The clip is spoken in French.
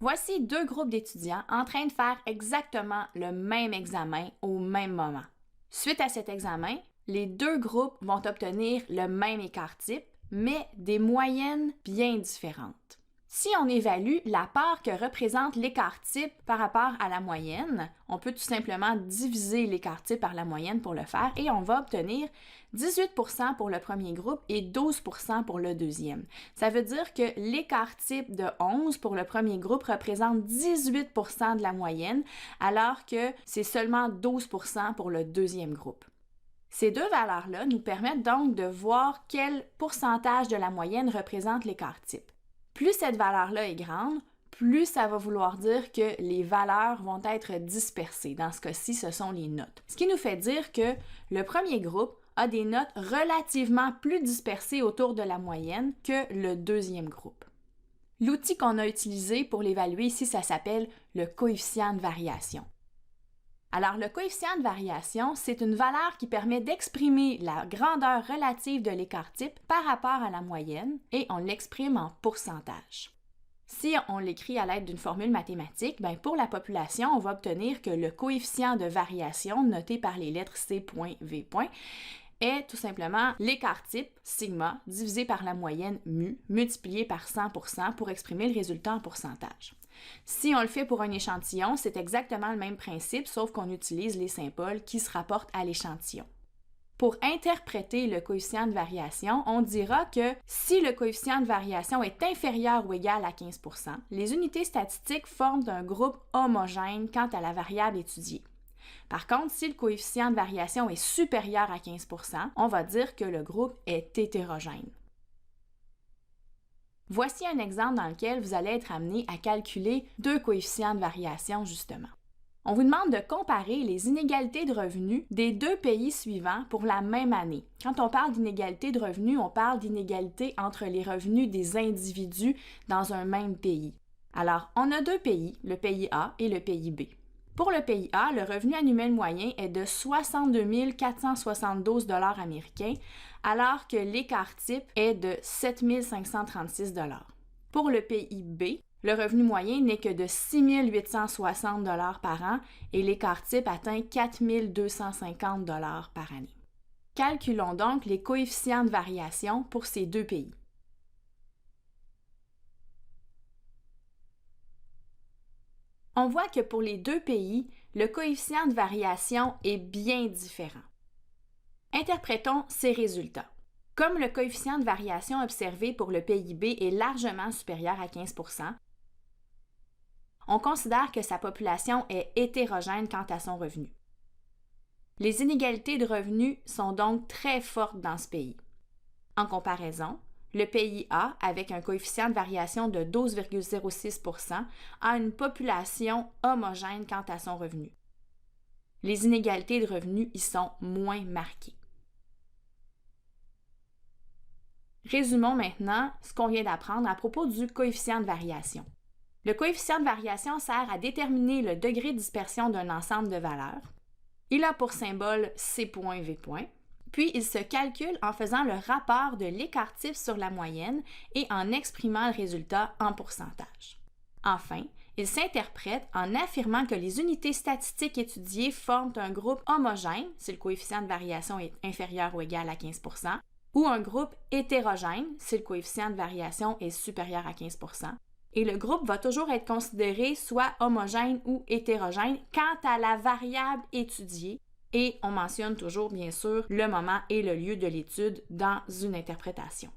Voici deux groupes d'étudiants en train de faire exactement le même examen au même moment. Suite à cet examen, les deux groupes vont obtenir le même écart type, mais des moyennes bien différentes. Si on évalue la part que représente l'écart type par rapport à la moyenne, on peut tout simplement diviser l'écart type par la moyenne pour le faire et on va obtenir 18% pour le premier groupe et 12% pour le deuxième. Ça veut dire que l'écart type de 11 pour le premier groupe représente 18% de la moyenne, alors que c'est seulement 12% pour le deuxième groupe. Ces deux valeurs-là nous permettent donc de voir quel pourcentage de la moyenne représente l'écart type. Plus cette valeur-là est grande, plus ça va vouloir dire que les valeurs vont être dispersées. Dans ce cas-ci, ce sont les notes. Ce qui nous fait dire que le premier groupe a des notes relativement plus dispersées autour de la moyenne que le deuxième groupe. L'outil qu'on a utilisé pour l'évaluer ici, ça s'appelle le coefficient de variation. Alors, le coefficient de variation, c'est une valeur qui permet d'exprimer la grandeur relative de l'écart type par rapport à la moyenne et on l'exprime en pourcentage. Si on l'écrit à l'aide d'une formule mathématique, pour la population, on va obtenir que le coefficient de variation, noté par les lettres C.V., est tout simplement l'écart type, sigma, divisé par la moyenne mu, multiplié par 100% pour exprimer le résultat en pourcentage. Si on le fait pour un échantillon, c'est exactement le même principe, sauf qu'on utilise les symboles qui se rapportent à l'échantillon. Pour interpréter le coefficient de variation, on dira que si le coefficient de variation est inférieur ou égal à 15%, les unités statistiques forment un groupe homogène quant à la variable étudiée. Par contre, si le coefficient de variation est supérieur à 15%, on va dire que le groupe est hétérogène. Voici un exemple dans lequel vous allez être amené à calculer deux coefficients de variation, justement. On vous demande de comparer les inégalités de revenus des deux pays suivants pour la même année. Quand on parle d'inégalité de revenus, on parle d'inégalité entre les revenus des individus dans un même pays. Alors, on a deux pays, le pays A et le pays B. Pour le pays A, le revenu annuel moyen est de 62 472 $ américains, alors que l'écart type est de 7 536 $. Pour le pays B, le revenu moyen n'est que de 6 860 $ par an et l'écart type atteint 4 250 $ par année. Calculons donc les coefficients de variation pour ces deux pays. On voit que pour les deux pays, le coefficient de variation est bien différent. Interprétons ces résultats. Comme le coefficient de variation observé pour le pays B est largement supérieur à 15%, on considère que sa population est hétérogène quant à son revenu. Les inégalités de revenus sont donc très fortes dans ce pays. En comparaison, le pays A, avec un coefficient de variation de 12,06%, a une population homogène quant à son revenu. Les inégalités de revenus y sont moins marquées. Résumons maintenant ce qu'on vient d'apprendre à propos du coefficient de variation. Le coefficient de variation sert à déterminer le degré de dispersion d'un ensemble de valeurs. Il a pour symbole C.V. Puis, il se calcule en faisant le rapport de l'écart type sur la moyenne et en exprimant le résultat en pourcentage. Enfin, il s'interprète en affirmant que les unités statistiques étudiées forment un groupe homogène, si le coefficient de variation est inférieur ou égal à 15%, ou un groupe hétérogène, si le coefficient de variation est supérieur à 15%. Et le groupe va toujours être considéré soit homogène ou hétérogène quant à la variable étudiée. Et on mentionne toujours, bien sûr, le moment et le lieu de l'étude dans une interprétation.